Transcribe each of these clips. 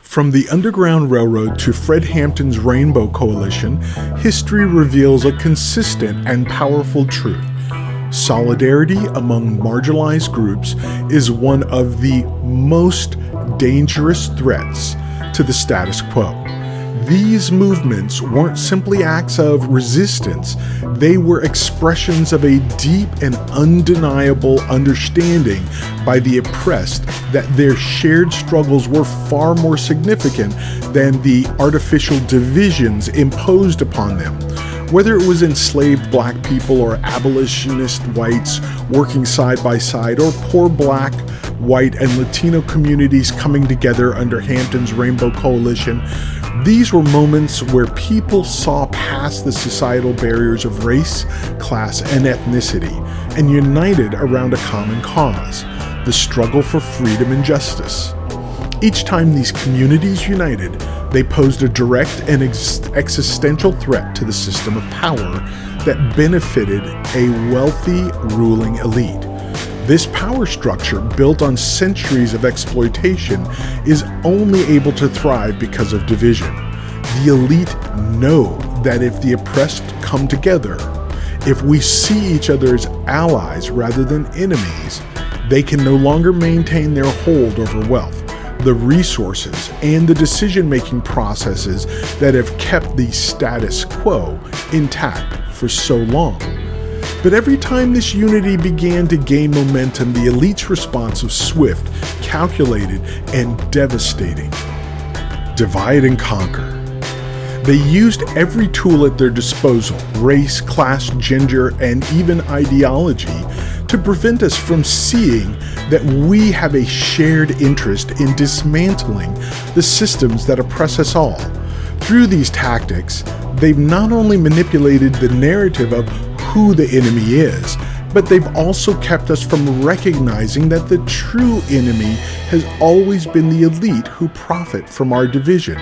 From the Underground Railroad to Fred Hampton's Rainbow Coalition, history reveals a consistent and powerful truth. Solidarity among marginalized groups is one of the most dangerous threats to the status quo. These movements weren't simply acts of resistance, they were expressions of a deep and undeniable understanding by the oppressed that their shared struggles were far more significant than the artificial divisions imposed upon them. Whether it was enslaved black people or abolitionist whites working side by side, or poor black, white, and Latino communities coming together under Hampton's Rainbow Coalition, these were moments where people saw past the societal barriers of race, class, and ethnicity and united around a common cause, the struggle for freedom and justice. Each time these communities united, they posed a direct and existential threat to the system of power that benefited a wealthy ruling elite. This power structure, built on centuries of exploitation, is only able to thrive because of division. The elite know that if the oppressed come together, if we see each other as allies rather than enemies, they can no longer maintain their hold over wealth, the resources, and the decision-making processes that have kept the status quo intact for so long. But every time this unity began to gain momentum, the elite's response was swift, calculated, and devastating. Divide and conquer. They used every tool at their disposal, race, class, gender, and even ideology, to prevent us from seeing that we have a shared interest in dismantling the systems that oppress us all. Through these tactics, they've not only manipulated the narrative of who the enemy is, but they've also kept us from recognizing that the true enemy has always been the elite who profit from our division.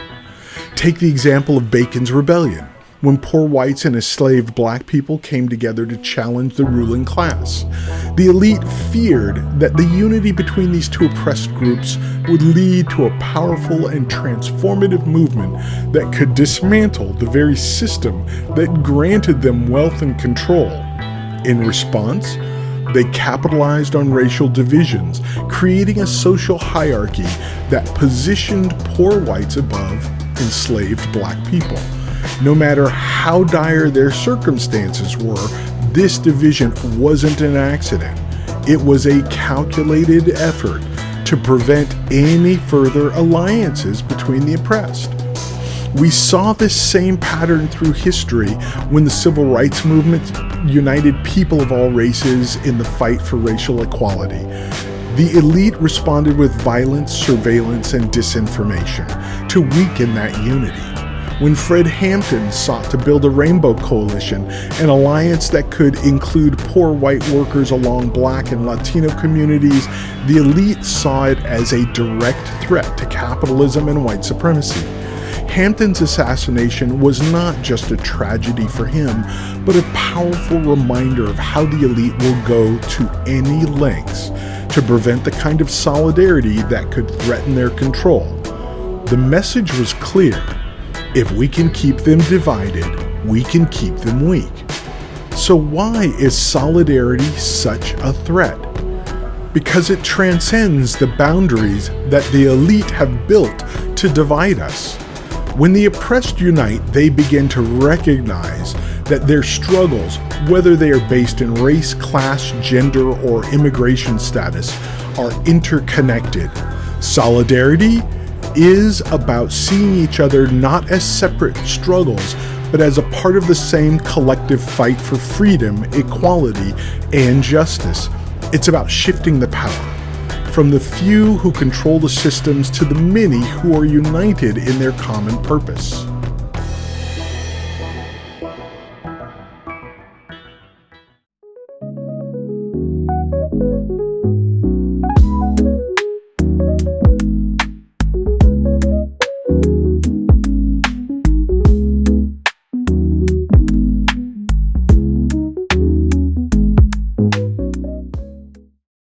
Take the example of Bacon's Rebellion, when poor whites and enslaved black people came together to challenge the ruling class. The elite feared that the unity between these two oppressed groups would lead to a powerful and transformative movement that could dismantle the very system that granted them wealth and control. In response, they capitalized on racial divisions, creating a social hierarchy that positioned poor whites above enslaved black people. No matter how dire their circumstances were, this division wasn't an accident. It was a calculated effort to prevent any further alliances between the oppressed. We saw this same pattern through history when the civil rights movement united people of all races in the fight for racial equality. The elite responded with violence, surveillance, and disinformation to weaken that unity. When Fred Hampton sought to build a Rainbow Coalition, an alliance that could include poor white workers along black and Latino communities, the elite saw it as a direct threat to capitalism and white supremacy. Hampton's assassination was not just a tragedy for him, but a powerful reminder of how the elite will go to any lengths to prevent the kind of solidarity that could threaten their control. The message was clear. If we can keep them divided, we can keep them weak. So why is solidarity such a threat? Because it transcends the boundaries that the elite have built to divide us. When the oppressed unite, they begin to recognize that their struggles, whether they are based in race, class, gender, or immigration status, are interconnected. Solidarity is about seeing each other not as separate struggles, but as a part of the same collective fight for freedom, equality, and justice. It's about shifting the power from the few who control the systems to the many who are united in their common purpose.